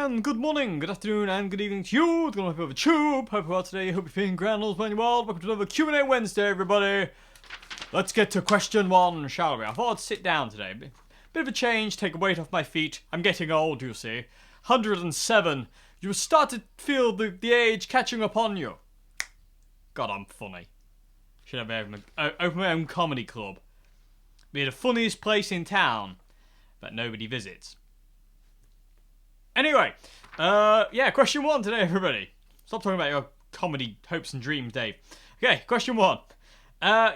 and good morning, good afternoon, and good evening to you. It's going to be a tube. Hope you're well today. Hope you're feeling grand, all playing well. Welcome to another Q&A Wednesday, everybody. Let's get to question one, shall we? I thought I'd sit down today. Bit of a change, take a weight off my feet. I'm getting old, you see. 107. You start to feel the age catching up on you. God, I'm funny. Should have open my own comedy club. Be the funniest place in town, but nobody visits. Anyway, question one today, everybody. Stop talking about your comedy hopes and dreams, Dave. Okay, question one.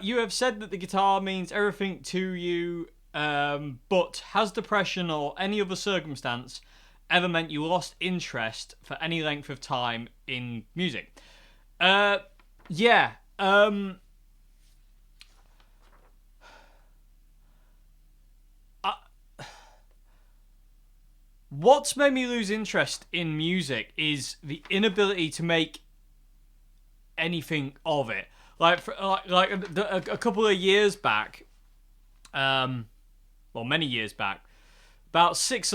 You have said that the guitar means everything to you, but has depression or any other circumstance ever meant you lost interest for any length of time in music? What's made me lose interest in music is the inability to make anything of it. Like a couple of years back, many years back, about six,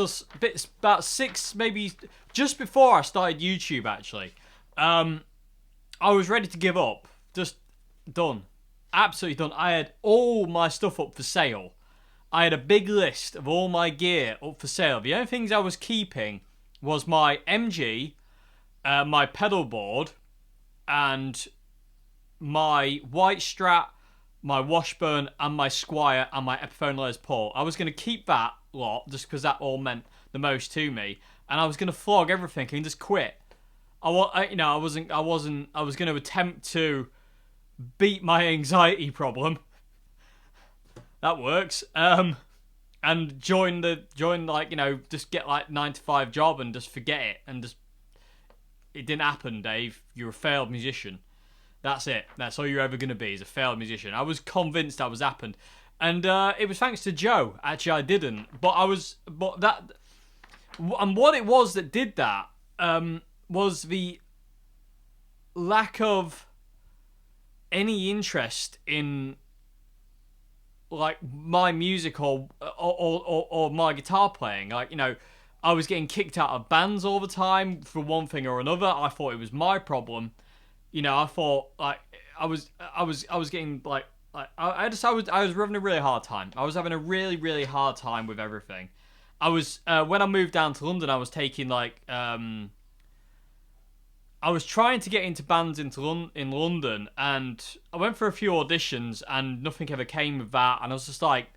maybe just before I started YouTube, actually, I was ready to give up. Just done. Absolutely done. I had all my stuff up for sale. I had a big list of all my gear up for sale. The only things I was keeping was my MG, my pedal board, and my white Strat, my Washburn, and my Squire, and my Epiphone Les Paul. I was going to keep that lot just because that all meant the most to me, and I was going to flog everything and just quit. I was going to attempt to beat my anxiety problem. That works. And just get like 9-to-5 job and just forget it. And just, it didn't happen, Dave. You're a failed musician. That's it. That's all you're ever going to be, is a failed musician. I was convinced that was happened. And it was thanks to Joe. Actually, I didn't. And what it was that did that was the lack of any interest in like my music or my guitar playing. Like, I was getting kicked out of bands all the time for one thing or another. I thought it was my problem. I thought like I was getting like I was having a really hard time. I was having a really, really hard time with everything. I was when I moved down to London, I was taking like I was trying to get into bands in London, and I went for a few auditions, and nothing ever came of that. And I was just like,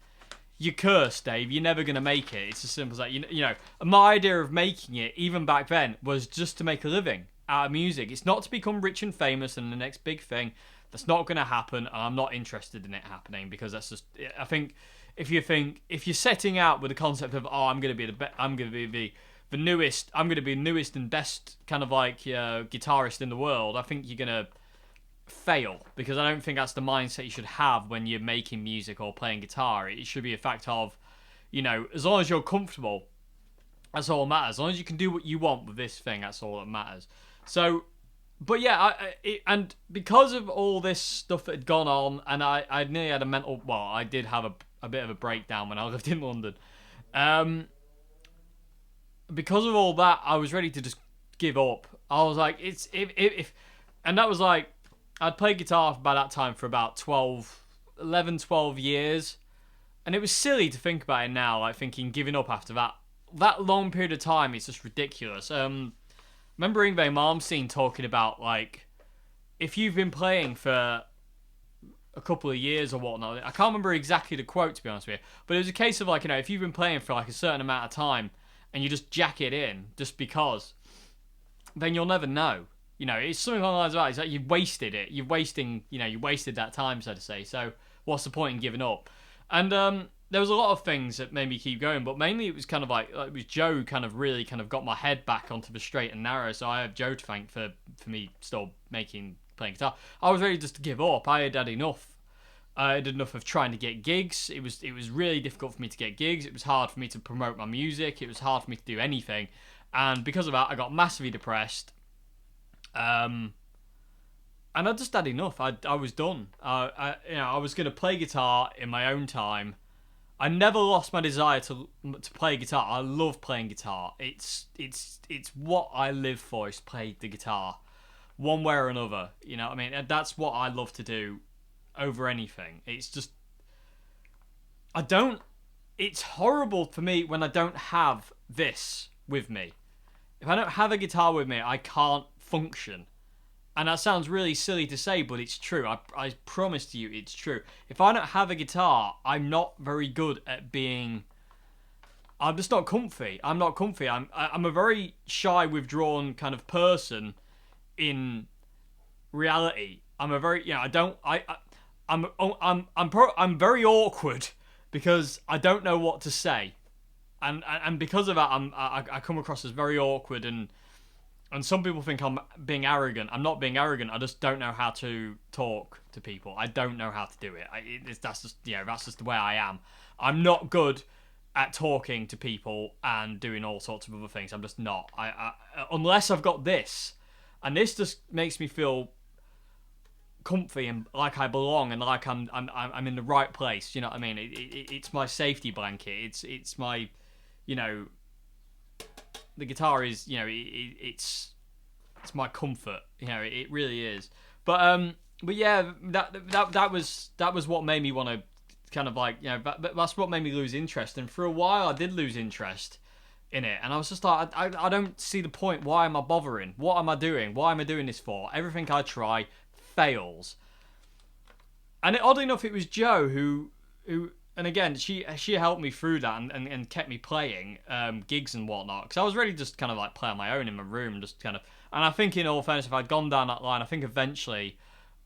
"You're cursed, Dave. You're never gonna make it." It's as simple as that. My idea of making it, even back then, was just to make a living out of music. It's not to become rich and famous and the next big thing. That's not gonna happen, and I'm not interested in it happening, because that's just. I think if you're setting out with the concept of I'm gonna be the newest and best kind of like guitarist in the world, I think you're gonna fail, because I don't think that's the mindset you should have when you're making music or playing guitar. It should be a fact of, as long as you're comfortable, that's all that matters. As long as you can do what you want with this thing, that's all that matters. So, but yeah, and because of all this stuff that had gone on, and I nearly had I did have a bit of a breakdown when I lived in London. Because of all that, I was ready to just give up. I was like, and that was like, I'd played guitar by that time for about 12 years, and it was silly to think about it now, like thinking giving up after that long period of time. It's just ridiculous. Remember Yngwie Malmsteen talking about, like, if you've been playing for a couple of years or whatnot, I can't remember exactly the quote, to be honest with you, but it was a case of like, if you've been playing for like a certain amount of time, and you just jack it in just because, then you'll never know. It's something along those lines. It's like you've wasted it. You wasted that time, so to say. So what's the point in giving up? And there was a lot of things that made me keep going, but mainly it was kind of like it was Joe who kind of really kind of got my head back onto the straight and narrow. So I have Joe to thank for me still playing guitar. I was ready just to give up. I had enough. I did enough of trying to get gigs. It was really difficult for me to get gigs. It was hard for me to promote my music. It was hard for me to do anything. And because of that, I got massively depressed. And I just had enough. I was done. I was going to play guitar in my own time. I never lost my desire to play guitar. I love playing guitar. It's what I live for, is play the guitar, one way or another. You know what I mean? And that's what I love to do over anything. It's just, I don't. It's horrible for me when I don't have this with me. If I don't have a guitar with me, I can't function. And that sounds really silly to say, but it's true. I promise to you, it's true. If I don't have a guitar, I'm not very good at being... I'm just not comfy. I'm not comfy. I'm a very shy, withdrawn kind of person in reality. I'm a very... You know, I don't... I'm very awkward because I don't know what to say. And because of that, I come across as very awkward, and some people think I'm being arrogant. I'm not being arrogant. I just don't know how to talk to people. I don't know how to do it. That's just the way I am. I'm not good at talking to people and doing all sorts of other things. I'm just not. Unless I've got this, and this just makes me feel comfy and like I belong and like I'm in the right place. You know what I mean? It's my safety blanket. It's my, you know, the guitar is, you know, it's my comfort. You know, it really is. But yeah, that was what made me want to kind of like, you know, but that's what made me lose interest. And for a while, I did lose interest in it, and I was just like, I don't see the point. Why am I bothering? What am I doing? Why am I doing this for? Everything I try fails. And oddly enough, it was Jo who and again, she helped me through that and kept me playing gigs and whatnot, because I was ready to just kind of like play on my own in my room, just kind of. And I think, in all fairness, if I'd gone down that line, I think eventually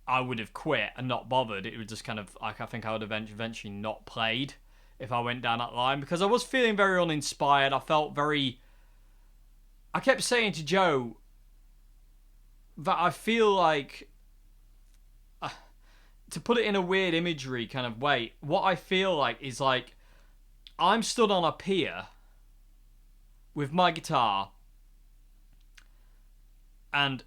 I would have quit and not bothered. It would just kind of like, I think I would have eventually not played if I went down that line, because I was feeling very uninspired. I felt very. I kept saying to Jo that I feel like. To put it in a weird imagery kind of way, what I feel like is like I'm stood on a pier with my guitar and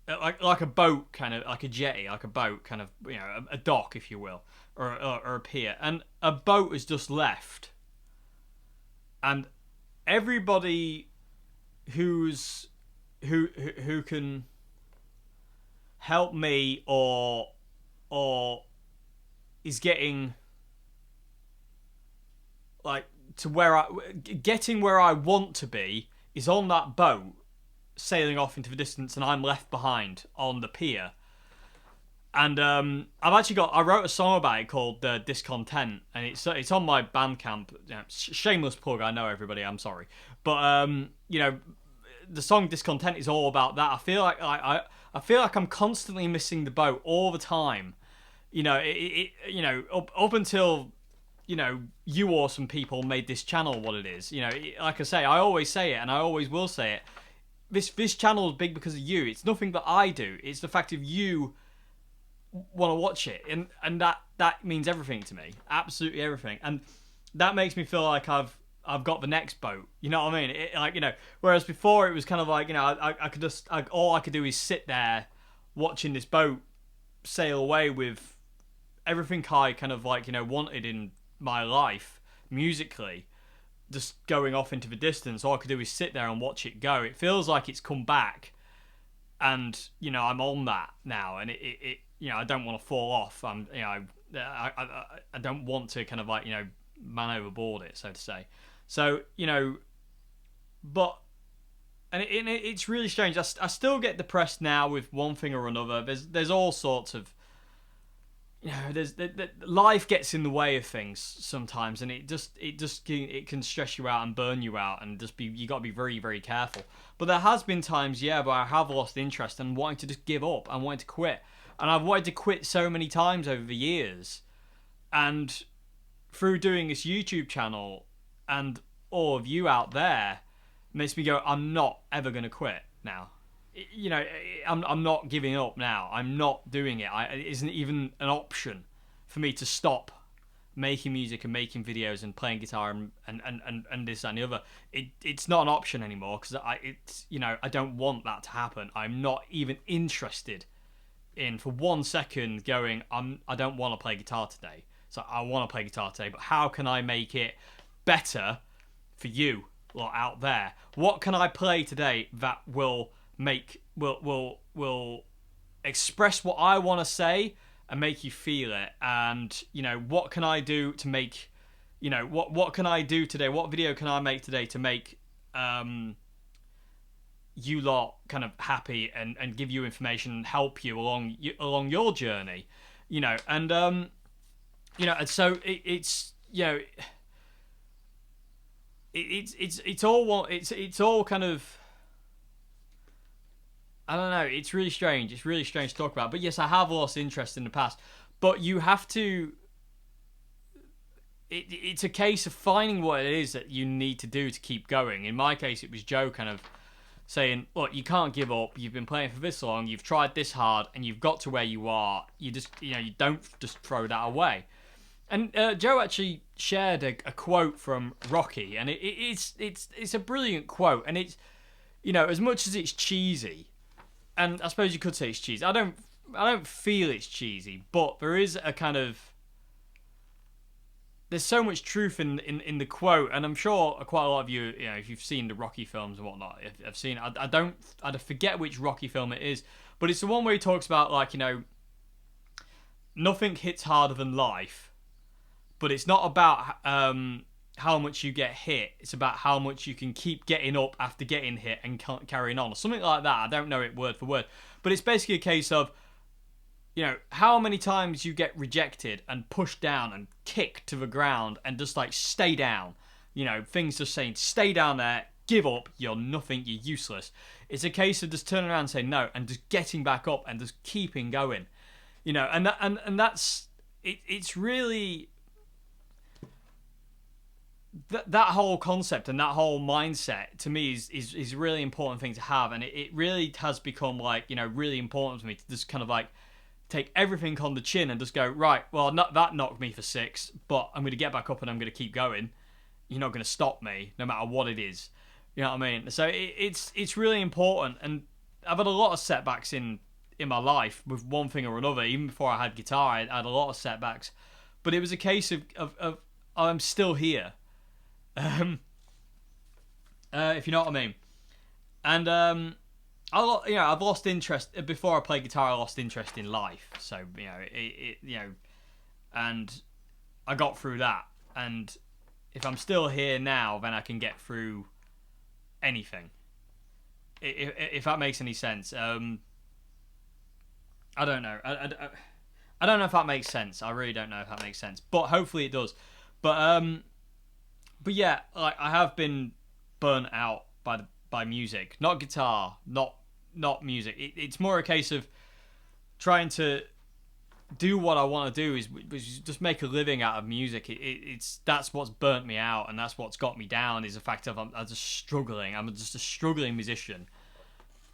like a boat, kind of like a jetty, like a boat, kind of, you know, a dock, if you will, or a pier, and a boat has just left, and everybody who can help me or is getting like to getting where I want to be is on that boat sailing off into the distance, and I'm left behind on the pier. And I wrote a song about it called Discontent, and it's on my Bandcamp. You know, shameless plug, I know, everybody, I'm sorry, but you know, the song Discontent is all about that. I feel like I'm constantly missing the boat all the time. You know, you know, up until, you know, you awesome people made this channel what it is. You know, like I say, I always say it, and I always will say it. This channel is big because of you. It's nothing that I do. It's the fact of you want to watch it, and that means everything to me, absolutely everything. And that makes me feel like I've got the next boat. You know what I mean? Like, you know, whereas before it was kind of like, you know, I could just all I could do is sit there watching this boat sail away with everything I kind of like, you know, wanted in my life musically, just going off into the distance. All I could do is sit there and watch it go. It feels like it's come back, and, you know, I'm on that now, and it you know, I don't want to fall off. You know, I don't want to kind of like, you know, man overboard it, so to say. So, you know, but and it's really strange. I still get depressed now with one thing or another. There's all sorts of, you know, life gets in the way of things sometimes, and it can stress you out and burn you out, and you got to be very, very careful. But there has been times, yeah, where I have lost interest and wanting to just give up and wanting to quit, and I've wanted to quit so many times over the years, and through doing this YouTube channel and all of you out there makes me go, I'm not ever going to quit now. You know, I'm not giving up now. I'm not doing it. It isn't even an option for me to stop making music and making videos and playing guitar and this and the other. It's not an option anymore, because you know, I don't want that to happen. I'm not even interested in for 1 second going, I don't want to play guitar today. So I want to play guitar today, but how can I make it better for you lot out there? What can I play today that will express what I want to say and make you feel it? And what can I do to make what can I do today? What video can I make today to make you lot kind of happy and give you information and help you along your journey, and and so it's it's all kind of, I don't know, it's really strange. It's really strange to talk about. But yes, I have lost interest in the past. But you have to, it's a case of finding what it is that you need to do to keep going. In my case, it was Joe kind of saying, look, you can't give up. You've been playing for this long. You've tried this hard and you've got to where you are. You just, you don't just throw that away. And Joe actually shared a quote from Rocky, and it's a brilliant quote. And it's, as much as it's cheesy, and I suppose you could say it's cheesy. I don't feel it's cheesy, but there is a kind of, there's so much truth in the quote, and I'm sure quite a lot of you, if you've seen the Rocky films and whatnot, I've seen. I forget which Rocky film it is, but it's the one where he talks about nothing hits harder than life. But it's not about how much you get hit. It's about how much you can keep getting up after getting hit and carrying on. Or something like that. I don't know it word for word. But it's basically a case of, how many times you get rejected and pushed down and kicked to the ground and just stay down. Things just saying, stay down there, give up, you're nothing, you're useless. It's a case of just turning around and saying no and just getting back up and just keeping going. And that's, it's really... That whole concept and that whole mindset to me is a really important thing to have, and it really has become really important to me to just kind of take everything on the chin and just go, right, well, that knocked me for 6, but I'm going to get back up and I'm going to keep going. You're not going to stop me no matter what it is. You know what I mean? So it's really important, and I've had a lot of setbacks in my life with one thing or another. Even before I had guitar, I had a lot of setbacks, but it was a case of I'm still here. If you know what I mean. And I've lost interest before I played guitar. I lost interest in life, so and I got through that. And if I'm still here now, then I can get through anything. If that makes any sense. I don't know. I don't know if that makes sense. I really don't know if that makes sense, but hopefully it does. But yeah, I have been burnt out by music, not guitar, not music. It's more a case of trying to do what I want to do, is just make a living out of music. That's what's burnt me out, and that's what's got me down. Is the fact of I'm just struggling. I'm just a struggling musician,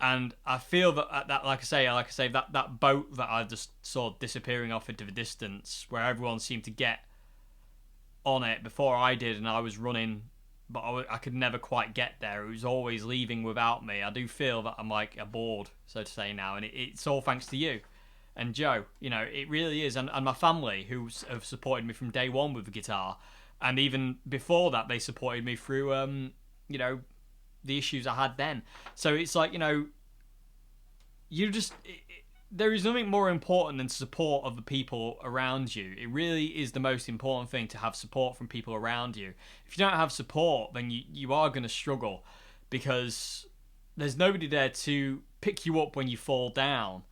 and I feel that like I say that boat that I just saw disappearing off into the distance, where everyone seemed to get on it before I did, and I was running, but I could never quite get there. It was always leaving without me. I do feel that I'm aboard, so to say, now, and it's all thanks to you and Joe. It really is, and my family, who have supported me from day one with the guitar, and even before that they supported me through the issues I had then. So it's you just... there is nothing more important than support of the people around you. It really is the most important thing, to have support from people around you. If you don't have support, then you are going to struggle, because there's nobody there to pick you up when you fall down.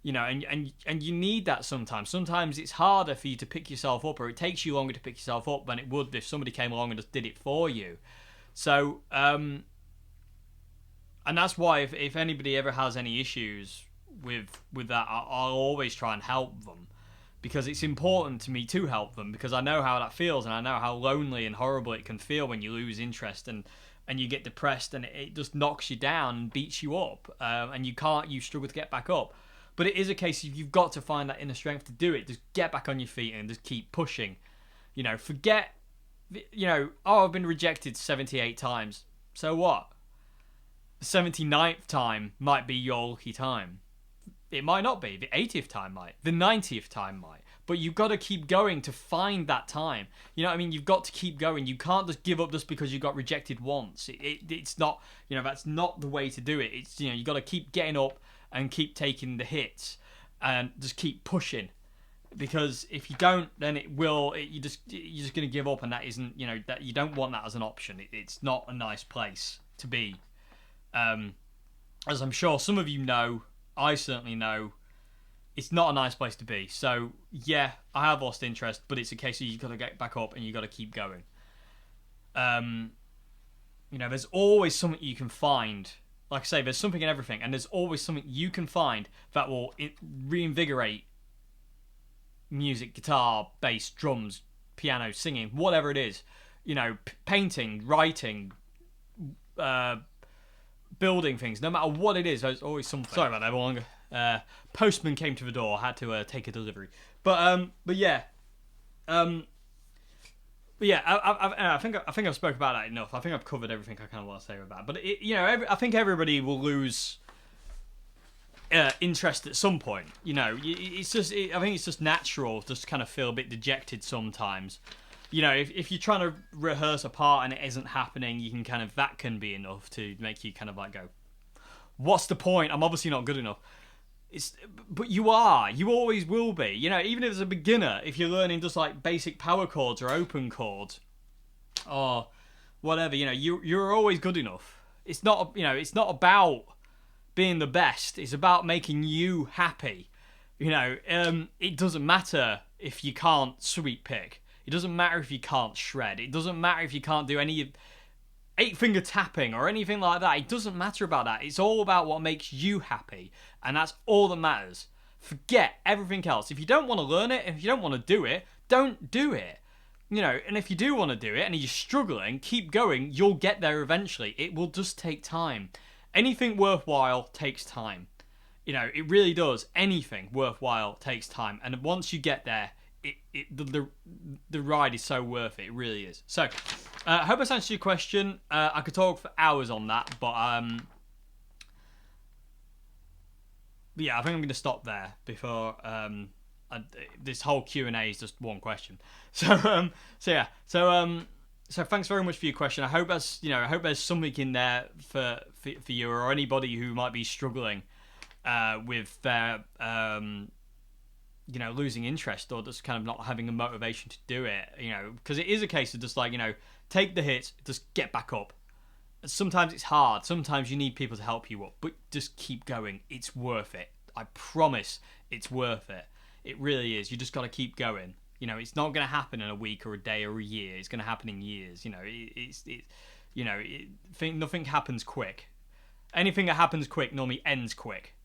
And you need that sometimes. Sometimes it's harder for you to pick yourself up, or it takes you longer to pick yourself up than it would if somebody came along and just did it for you. So, and that's why if anybody ever has any issues with that, I'll always try and help them, because it's important to me to help them, because I know how that feels, and I know how lonely and horrible it can feel when you lose interest and you get depressed, and it just knocks you down and beats you up, and you struggle to get back up. But it is a case of you've got to find that inner strength to do it. Just get back on your feet and just keep pushing. Forget, I've been rejected 78 times. So what? The 79th time might be your lucky time. It might not be. The 80th time might. The 90th time might. but you've got to keep going to find that time. You know what I mean? You've got to keep going. You can't just give up just because you got rejected once. It's not, that's not the way to do it. It's, you got to keep getting up and keep taking the hits and just keep pushing. Because if you don't, then you're just going to give up, and that isn't, that you don't want that as an option. It's not a nice place to be. As I'm sure some of you know, I certainly know, it's not a nice place to be. So, yeah, I have lost interest, but it's a case of you've got to get back up and you've got to keep going. There's always something you can find. Like I say, there's something in everything, and there's always something you can find that will reinvigorate music, guitar, bass, drums, piano, singing, whatever it is. Painting, writing, building things. No matter what it is, there's always something. Sorry about that, everyone. Postman came to the door. I had to take a delivery. I think I've spoken about that enough. I think I've covered everything I kind of want to say about that. But I think everybody will lose interest at some point. I think it's just natural just to kind of feel a bit dejected sometimes. If you're trying to rehearse a part and it isn't happening, you can that can be enough to make you kind of like go, what's the point? I'm obviously not good enough. But you always will be. Even if as a beginner, if you're learning just like basic power chords or open chords or whatever, you're always good enough. It's not about being the best. It's about making you happy. It doesn't matter if you can't sweep pick. It doesn't matter if you can't shred. It doesn't matter if you can't do any 8-finger tapping or anything like that. It doesn't matter about that. It's all about what makes you happy, and that's all that matters. Forget everything else. If you don't want to learn it, if you don't want to do it, don't do it. And if you do want to do it and you're struggling, keep going. You'll get there eventually. It will just take time. Anything worthwhile takes time. It really does. Anything worthwhile takes time, and once you get there, the ride is so worth it. It really is. So, I hope I answered your question. I could talk for hours on that, but yeah, I think I'm going to stop there before this whole Q&A is just one question. So thanks very much for your question. I hope there's something in there for you or anybody who might be struggling with their losing interest or just kind of not having a motivation to do it, because it is a case of just like, take the hits, just get back up. Sometimes it's hard. Sometimes you need people to help you up, but just keep going. It's worth it. I promise it's worth it. It really is. You just got to keep going. It's not going to happen in a week or a day or a year. It's going to happen in years. Nothing happens quick. Anything that happens quick normally ends quick.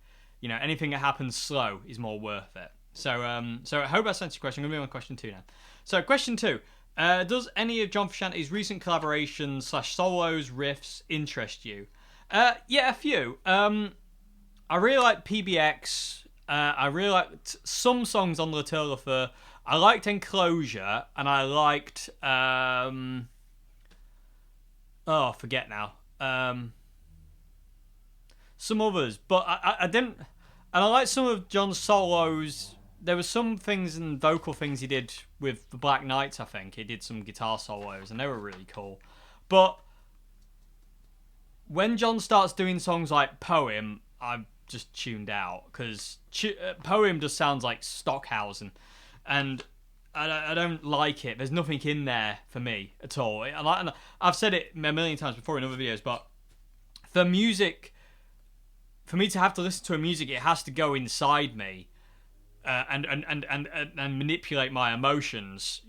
Anything that happens slow is more worth it. So I hope that answers your question. I'm going to be on question 2 now. So question 2. Does any of John Frusciante's recent collaborations / solos, riffs interest you? Yeah, a few. I really like PBX. I really liked some songs on Le Turlefer. I liked Enclosure, and I liked... forget now. Some others, but I didn't... And I liked some of John's solos. There were some things and vocal things he did with the Black Knights, I think. He did some guitar solos, and they were really cool. But when John starts doing songs like Poem, I'm just tuned out, because Poem just sounds like Stockhausen, and I don't like it. There's nothing in there for me at all. And I've said it a million times before in other videos, but for music, for me to have to listen to a music, it has to go inside me. And manipulate my emotions,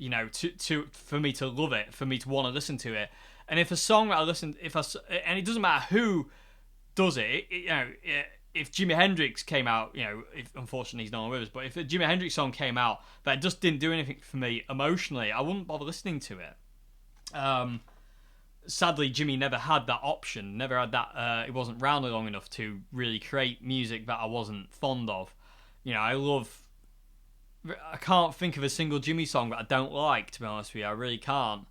for me to love it, for me to want to listen to it. And if a song that I listen, and it doesn't matter who does it, if Jimi Hendrix came out, if unfortunately he's no longer with us, but if a Jimi Hendrix song came out that just didn't do anything for me emotionally, I wouldn't bother listening to it. Sadly, Jimmy never had that option, never had that. It wasn't around long enough to really create music that I wasn't fond of. I can't think of a single Jimmy song that I don't like, to be honest with you. I really can't.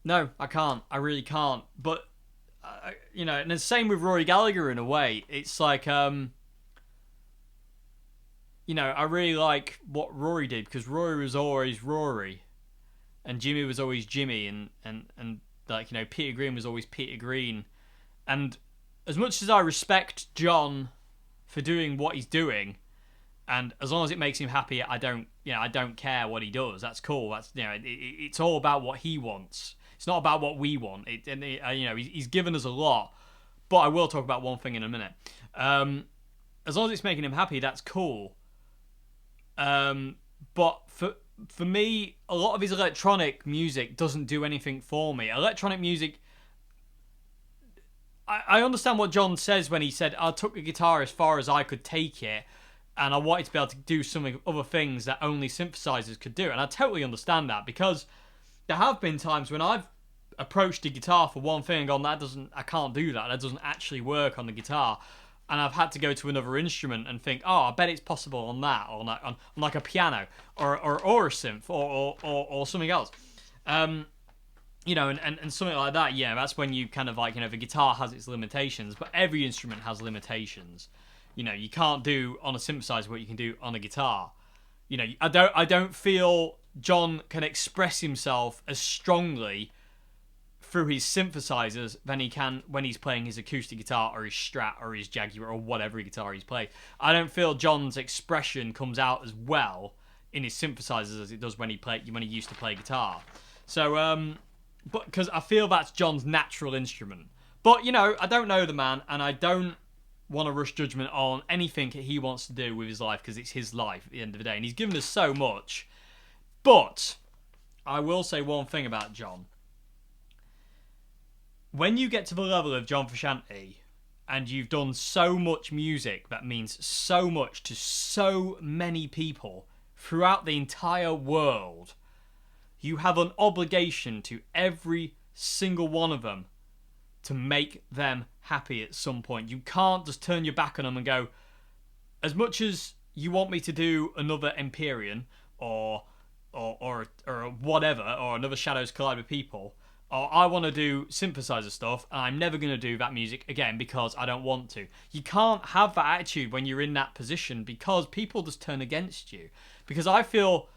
No, I can't. I really can't. But, and the same with Rory Gallagher in a way. It's like, I really like what Rory did, because Rory was always Rory, and Jimmy was always Jimmy, and like, Peter Green was always Peter Green. And as much as I respect John for doing what he's doing, and as long as it makes him happy, I don't care what he does. That's cool. That's it's all about what he wants. It's not about what we want. He's given us a lot, but I will talk about one thing in a minute. As long as it's making him happy, that's cool. But for me, a lot of his electronic music doesn't do anything for me. Electronic music, I understand what John says when he said, I took the guitar as far as I could take it, and I wanted to be able to do some other things that only synthesizers could do. And I totally understand that, because there have been times when I've approached the guitar for one thing and gone, I can't do that. That doesn't actually work on the guitar. And I've had to go to another instrument and think, I bet it's possible on that, or on like a piano, or a synth, or something else. And something like that. Yeah, that's when you kind of like, the guitar has its limitations, but every instrument has limitations. You can't do on a synthesizer what you can do on a guitar. I don't feel John can express himself as strongly through his synthesizers than he can when he's playing his acoustic guitar, or his Strat, or his Jaguar, or whatever guitar he's playing. I don't feel John's expression comes out as well in his synthesizers as it does when he used to play guitar. So, but because I feel that's John's natural instrument. But I don't know the man, and I don't want to rush judgment on anything he wants to do with his life, because it's his life at the end of the day, and he's given us so much. But I will say one thing about John. When you get to the level of John Frusciante, and you've done so much music that means so much to so many people throughout the entire world, you have an obligation to every single one of them to make them happy at some point. You can't just turn your back on them and go, as much as you want me to do another Empyrean, or whatever, or another Shadows Collide with People, or I want to do synthesizer stuff, and I'm never going to do that music again because I don't want to. You can't have that attitude when you're in that position, because people just turn against you. Because I feel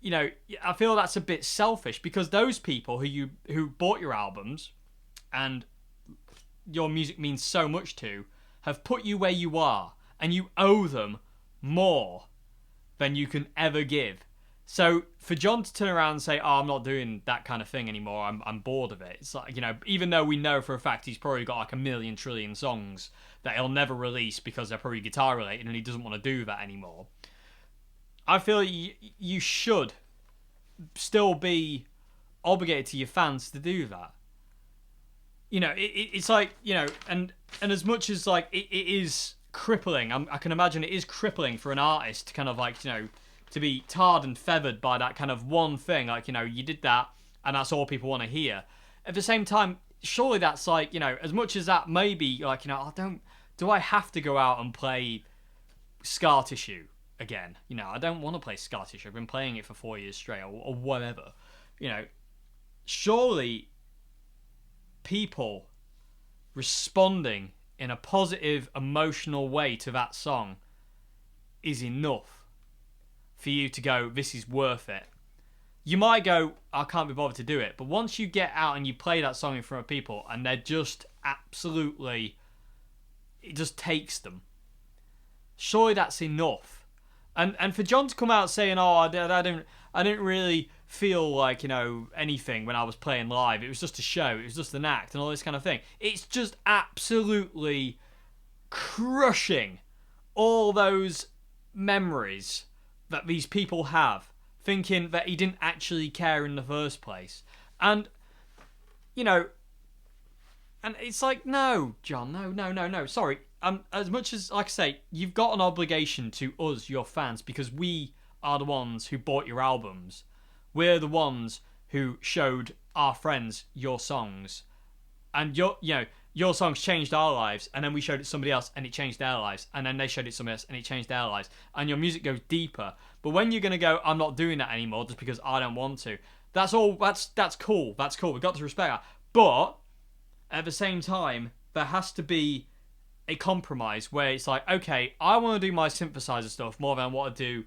that's a bit selfish, because those people who bought your albums and your music means so much to have put you where you are, and you owe them more than you can ever give. So for John to turn around and say, I'm not doing that kind of thing anymore, I'm bored of it. It's like, even though we know for a fact he's probably got like a million trillion songs that he'll never release because they're probably guitar related, and he doesn't want to do that anymore. I feel you should still be obligated to your fans to do that. It's like, and as much as like it is crippling, I can imagine it is crippling for an artist to kind of like, to be tarred and feathered by that kind of one thing, like, you did that and that's all people want to hear. At the same time, surely that's like, as much as that may be like, do I have to go out and play Scar Tissue again? I don't want to play Scar Tissue. I've been playing it for 4 years straight, or whatever. Surely people responding in a positive, emotional way to that song is enough for you to go, this is worth it. You might go, I can't be bothered to do it. But once you get out and you play that song in front of people, and they're just absolutely, it just takes them, surely that's enough. And for John to come out saying, I didn't really feel like, anything when I was playing live. It was just a show. It was just an act and all this kind of thing. It's just absolutely crushing all those memories that these people have, thinking that he didn't actually care in the first place. And, and it's like, no, John, no. Sorry. As much as, like I say, you've got an obligation to us, your fans, because we are the ones who bought your albums. We're the ones who showed our friends your songs. And your songs changed our lives, and then we showed it to somebody else and it changed their lives, and then they showed it to somebody else and it changed their lives. And your music goes deeper. But when you're going to go, I'm not doing that anymore just because I don't want to, that's all. That's cool. We've got to respect that. But at the same time, there has to be a compromise where it's like, okay, I want to do my synthesizer stuff more than I want to do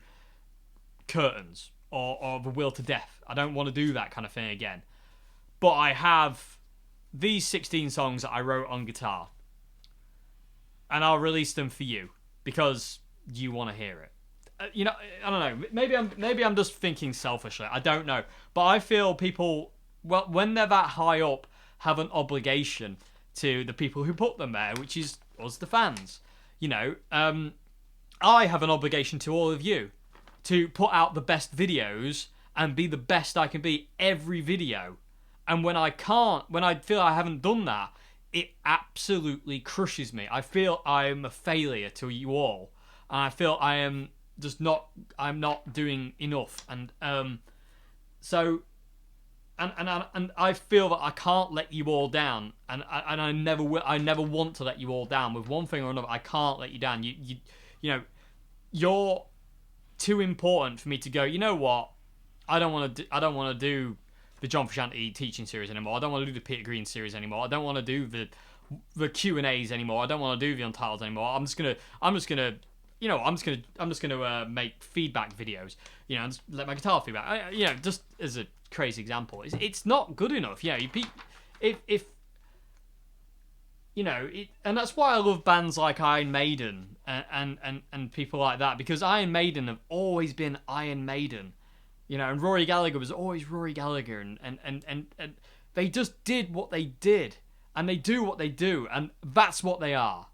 Curtains or The Will to Death. I don't want to do that kind of thing again. But I have these 16 songs that I wrote on guitar, and I'll release them for you because you want to hear it. You know, I don't know. Maybe I'm just thinking selfishly. I don't know, but I feel people, well, when they're that high up, have an obligation to the people who put them there, which is us, the fans. You know, I have an obligation to all of you to put out the best videos and be the best I can be every video. And when I can't, when I feel I haven't done that, it absolutely crushes me. I feel I'm a failure to you all, and I feel I am just not. I'm not doing enough, and so. And I feel that I can't let you all down, and I never will. I never want to let you all down with one thing or another. I can't let you down. You know, you're too important for me to go, you know what? I don't want to do the John Frusciante teaching series anymore. I don't want to do the Peter Green series anymore. I don't want to do the Q&As anymore. I don't want to do the Untitled anymore. I'm just gonna make feedback videos. You know, and just let my guitar feedback. You know, just as a crazy example, it's not good enough. Yeah, if you know, and that's why I love bands like Iron Maiden and people like that, because Iron Maiden have always been Iron Maiden, you know, and Rory Gallagher was always Rory Gallagher, and they just did what they did, and they do what they do, and that's what they are.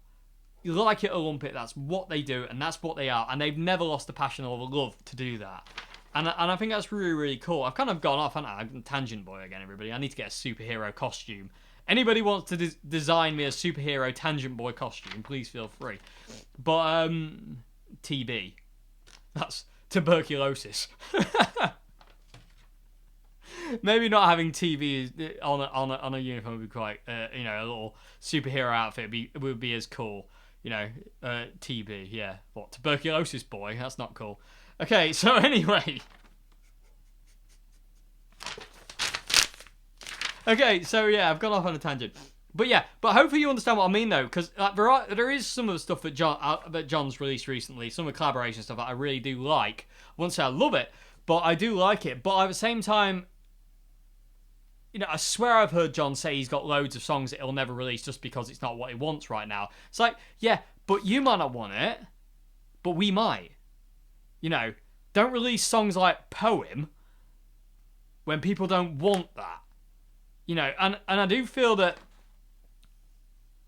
You like it or lump it, that's what they do, and that's what they are, and they've never lost the passion or the love to do that. And I think that's really, really cool. I've kind of gone off, haven't I? I'm Tangent Boy again, everybody. I need to get a superhero costume. Anybody wants to design me a superhero Tangent Boy costume, please feel free. But, TB. That's tuberculosis. Maybe not having TB on a uniform would be quite, you know, a little superhero outfit would be as cool. You know, TB, yeah. What, tuberculosis boy? That's not cool. Okay, so anyway. Okay, so yeah, I've gone off on a tangent. But yeah, but hopefully you understand what I mean though, because there is some of the stuff that John's released recently, some of the collaboration stuff that I really do like. I won't say I love it, but I do like it. But at the same time, you know, I swear I've heard John say he's got loads of songs that he'll never release just because it's not what he wants right now. It's like, yeah, but you might not want it, but we might. You know, don't release songs like Poem when people don't want that. You know, and I do feel that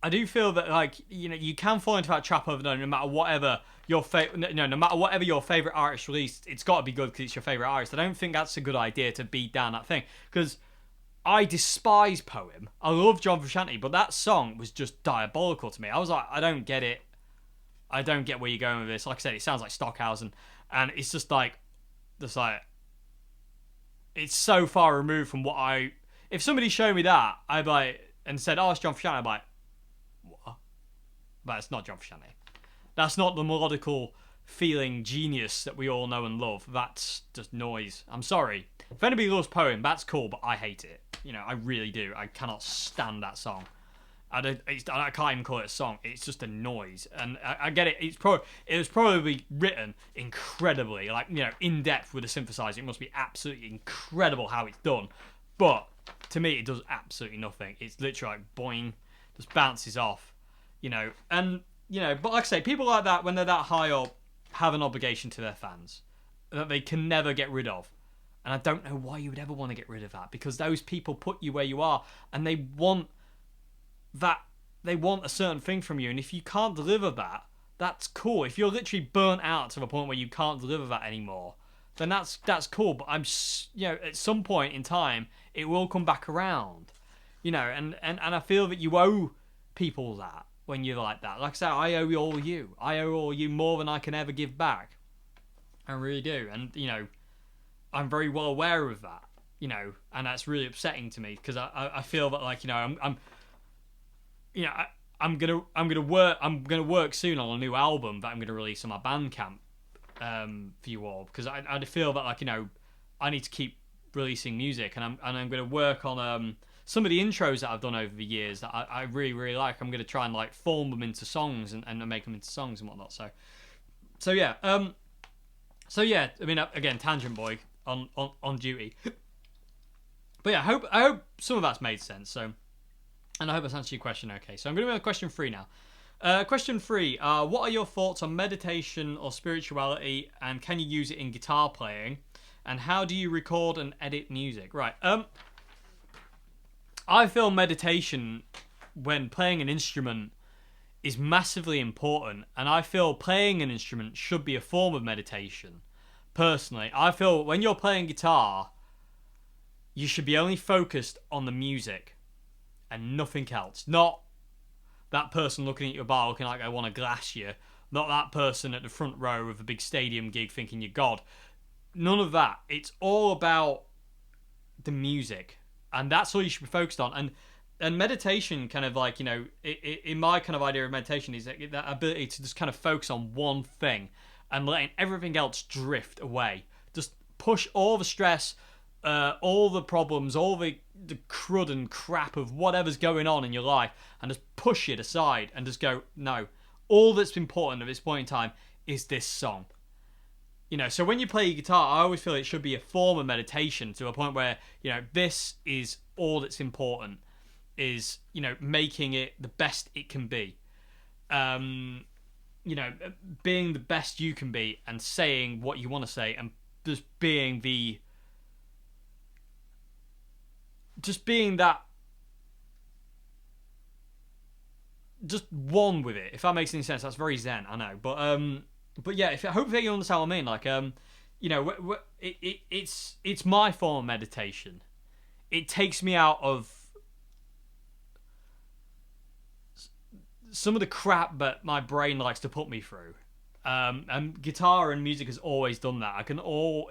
like, you know, you can fall into that trap of no matter whatever your no matter whatever your favorite artist released, it's got to be good because it's your favorite artist. I don't think that's a good idea to beat down that thing, because I despise Poem. I love John Frusciante, but that song was just diabolical to me. I was like, I don't get it. I don't get where you're going with this. Like I said, it sounds like Stockhausen, and it's just like it's so far removed from what I. If somebody showed me that, I'd be like, and said, "Oh, it's John Frusciante," I'd be like, "What?" But it's not John Frusciante. That's not the melodical feeling genius that we all know and love. That's just noise. I'm sorry. If anybody loves Poem, that's cool, but I hate it. You know, I really do. I cannot stand that song. I can't even call it a song. It's just a noise. And I get it. It was probably written incredibly, like, you know, in depth with a synthesizer. It must be absolutely incredible how it's done. But to me, it does absolutely nothing. It's literally like boing, just bounces off, you know. And, you know, but like I say, people like that, when they're that high up, have an obligation to their fans that they can never get rid of. And I don't know why you would ever want to get rid of that, because those people put you where you are, and they want a certain thing from you. And if you can't deliver that, that's cool. If you're literally burnt out to the point where you can't deliver that anymore, then that's cool. But you know, at some point in time, it will come back around, you know. And I feel that you owe people that when you're like that. Like I say, I owe all you. I owe all you more than I can ever give back. I really do. And, you know, I'm very well aware of that, you know, and that's really upsetting to me, because I feel that, like, you know, I'm gonna work soon on a new album that I'm gonna release on my Bandcamp for you all, because I feel that, like, you know, I need to keep releasing music, and I'm gonna work on some of the intros that I've done over the years that I really, really like, I'm going to try and like form them into songs and make them into songs and whatnot. So yeah. So yeah, I mean, again, tangent boy on duty. But yeah, I hope some of that's made sense. So, and I hope that's answered your question okay. So I'm going to go to question 3 now. Question 3. What are your thoughts on meditation or spirituality, and can you use it in guitar playing? And how do you record and edit music? Right. I feel meditation when playing an instrument is massively important, and I feel playing an instrument should be a form of meditation. Personally, I feel when you're playing guitar, you should be only focused on the music and nothing else. Not that person looking at your bar looking like they want to glass you. Not that person at the front row of a big stadium gig thinking you're God. None of that. It's all about the music, and that's all you should be focused on. And meditation, kind of like, you know, in my kind of idea of meditation, is that ability to just kind of focus on one thing and letting everything else drift away. Just push all the stress, all the problems, all the crud and crap of whatever's going on in your life, and just push it aside and just go, no, all that's important at this point in time is this song. You know, so when you play guitar, I always feel it should be a form of meditation to a point where, you know, this is all that's important, is, you know, making it the best it can be. You know, being the best you can be and saying what you want to say, and just being that, just one with it, if that makes any sense. That's very zen, I know, but yeah, hopefully you understand what I mean. Like, you know, it's my form of meditation. It takes me out of some of the crap that my brain likes to put me through. And guitar and music has always done that.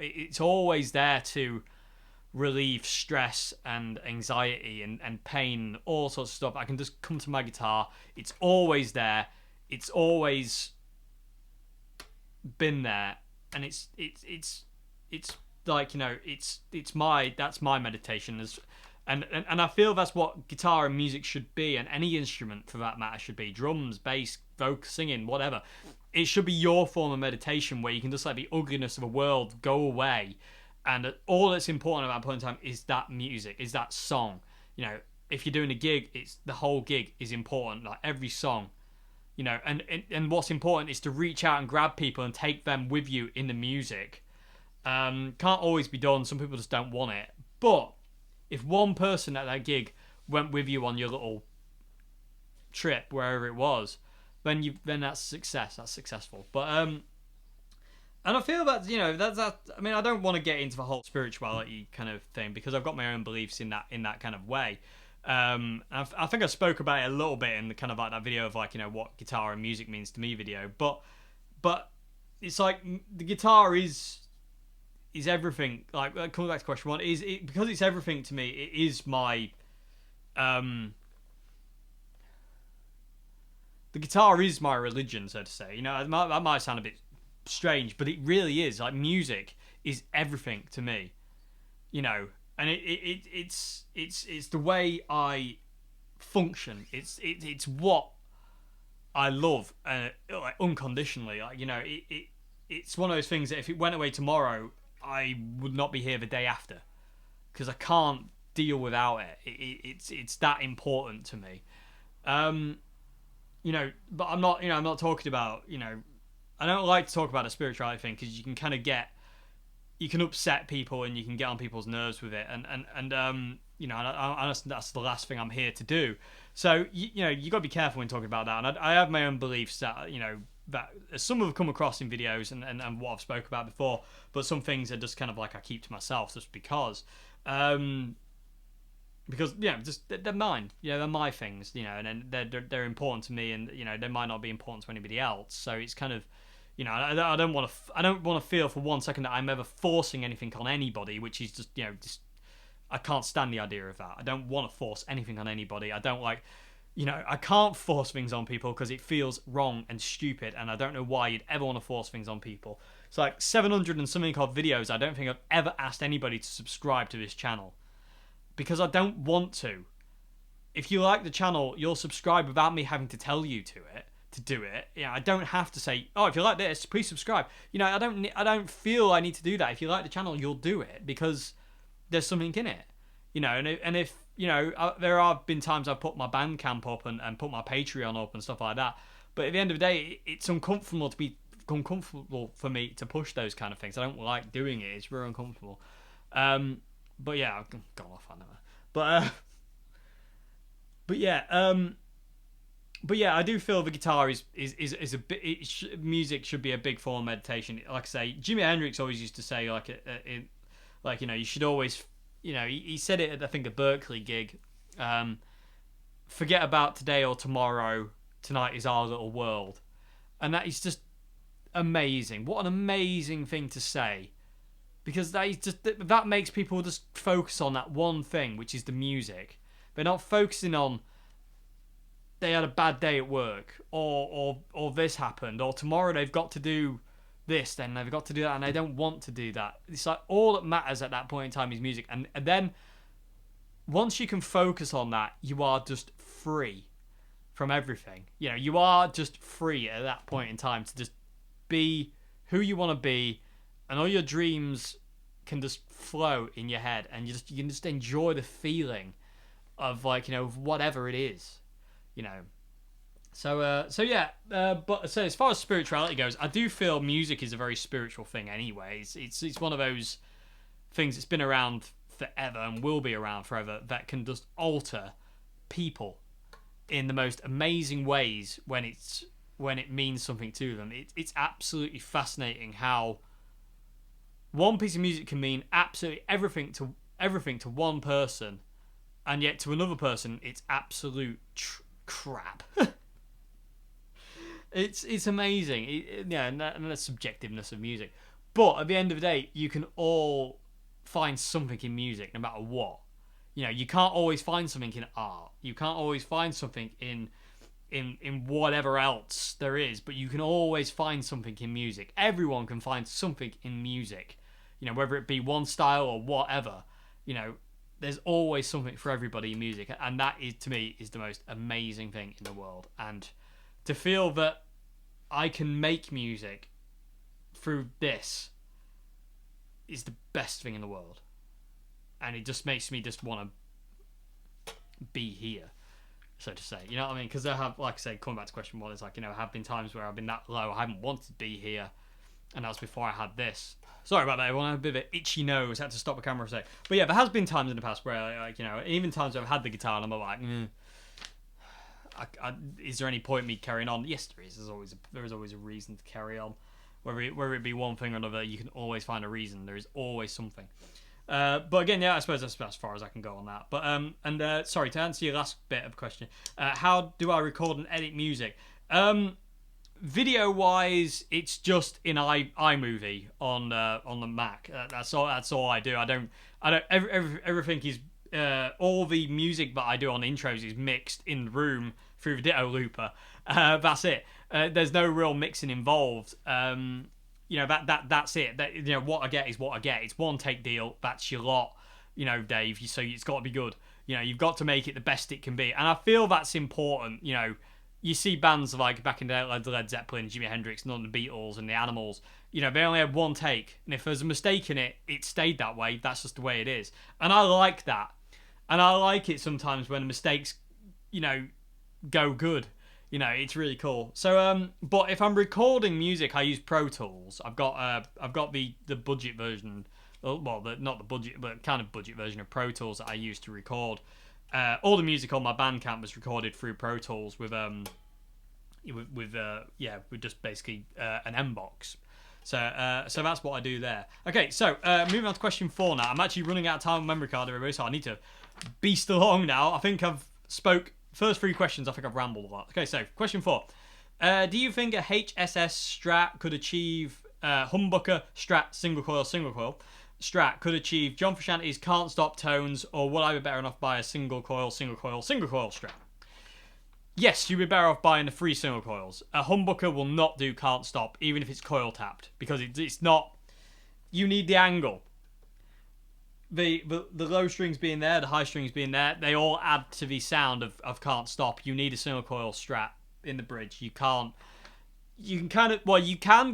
It's always there to relieve stress and anxiety and pain, all sorts of stuff. I can just come to my guitar. It's always there. It's always been there, and it's like, you know, that's my meditation. And I feel that's what guitar and music should be, and any instrument for that matter should be. Drums, bass, vocal, singing, whatever. It should be your form of meditation where you can just let the ugliness of the world go away, and all that's important at that point in time is that music, is that song. You know, if you're doing a gig, it's the whole gig is important, like every song. You know, and what's important is to reach out and grab people and take them with you in the music. Can't always be done. Some people just don't want it. But if one person at that gig went with you on your little trip, wherever it was, then that's success. That's successful. But and I feel that, you know, that's I mean, I don't want to get into the whole spirituality kind of thing, because I've got my own beliefs in that kind of way. I think I spoke about it a little bit in the kind of like that video of, like, you know, what guitar and music means to me video. But it's like the guitar is everything. Like, coming back to question 1, because it's everything to me. It is my the guitar is my religion, so to say. You know, that might sound a bit strange, but it really is. Like, music is everything to me. You know, and it's the way I function. It's what I love, like, unconditionally. Like, you know, it's one of those things that if it went away tomorrow, I would not be here the day after, because I can't deal without it. It's that important to me. You know, but I'm not talking about, you know, I don't like to talk about a spirituality thing, because you can kind of you can upset people and you can get on people's nerves with it, and you know, and I that's the last thing I'm here to do. So you know, you got to be careful when talking about that. And I have my own beliefs that, you know, that some have come across in videos and what I've spoke about before, but some things are just kind of like I keep to myself, just because yeah, just they're mine. You know, they're my things. You know, and they're important to me, and, you know, they might not be important to anybody else. So it's kind of, you know, I don't want to feel for one second that I'm ever forcing anything on anybody, which is just, you know, I can't stand the idea of that. I don't want to force anything on anybody. I don't like, you know, I can't force things on people because it feels wrong and stupid, and I don't know why you'd ever want to force things on people. It's like 700 and something odd videos. I don't think I've ever asked anybody to subscribe to this channel, because I don't want to. if you like the channel, you'll subscribe without me having to tell you to do it. I don't have to say, oh, if you like this, please subscribe. I don't feel I need to do that. If you like the channel, you'll do it because there's something in it. And if there have been times I've put my Bandcamp up and put my Patreon up and stuff like that. But at the end of the day, it's uncomfortable for me to push those kind of things. I don't like doing it. It's very uncomfortable. But yeah, I've gone off on that. But yeah, I do feel the guitar is a bit. Music should be a big form of meditation. Like I say, Jimi Hendrix always used to say you should always, he said it at, I think, a Berkeley gig. Forget about today or tomorrow. Tonight is our little world, and that is just amazing. What an amazing thing to say, because that makes people just focus on that one thing, which is the music. They're not focusing on they had a bad day at work, or this happened, or tomorrow they've got to do this, then they've got to do that, and they don't want to do that. It's like all that matters at that point in time is music, and then once you can focus on that, you are just free from everything. You are just free at that point in time to just be who you want to be, and all your dreams can just flow in your head, and you can just enjoy the feeling of whatever it is. So as far as spirituality goes, I do feel music is a very spiritual thing anyway. It's one of those things that's been around forever and will be around forever, that can just alter people in the most amazing ways when it means something to them. It's absolutely fascinating how one piece of music can mean absolutely everything to one person, and yet to another person it's absolute crap. It's amazing. And the subjectiveness of music. But at the end of the day, you can all find something in music, no matter what. You can't always find something in art. You can't always find something in whatever else there is, but you can always find something in music. Everyone can find something in music. Whether it be one style or whatever, there's always something for everybody in music, and that is, to me, is the most amazing thing in the world. And to feel that I can make music through this is the best thing in the world, and it just makes me just want to be here, so to say. You know what I mean? Because I have, like I say, coming back to question one, it's like, have been times where I've been that low, I haven't wanted to be here, and that was before I had this. Sorry about that, everyone. I have a bit of an itchy nose. I had to stop the camera for a sec. But yeah, there has been times in the past where, even times where I've had the guitar and I'm like, is there any point in me carrying on? Yes, there is. There is always a reason to carry on. Whether it be one thing or another, you can always find a reason. There is always something. But again, yeah, I suppose that's as far as I can go on that. But sorry, to answer your last bit of question, how do I record and edit music? Video wise, it's just in iMovie on the Mac. That's all I do. I don't. Everything is all the music that I do on intros is mixed in the room through the Ditto Looper. That's it. There's no real mixing involved. That's it. What I get is what I get. It's one take deal. That's your lot. Dave. So it's got to be good. You've got to make it the best it can be, and I feel that's important. You see bands like back in the day, like Led Zeppelin, Jimi Hendrix, none of the Beatles and the Animals. They only had one take, and if there's a mistake in it, it stayed that way. That's just the way it is, and I like that. And I like it sometimes when the mistakes, go good. It's really cool. So, but if I'm recording music, I use Pro Tools. I've got the budget version. Well, not the budget, but kind of budget version of Pro Tools that I use to record. All the music on my Bandcamp was recorded through Pro Tools with just basically an M-Box. So that's what I do there. Okay, so moving on to question 4 now. I'm actually running out of time on memory card, everybody, so I need to beast along now. I think I've spoke first 3 questions. I think I've rambled a lot. Okay, so question 4. Do you think a HSS Strat could achieve humbucker Strat single coil Strat could achieve John Frusciante's can't stop tones, or would I be better off by a single coil Strat? Yes, you'd be better off buying the 3 single coils. A humbucker will not do can't stop, even if it's coil tapped, because it's not. You need the angle. the low strings being there, the high strings being there, they all add to the sound of Can't Stop. You need a single coil Strat in the bridge. You can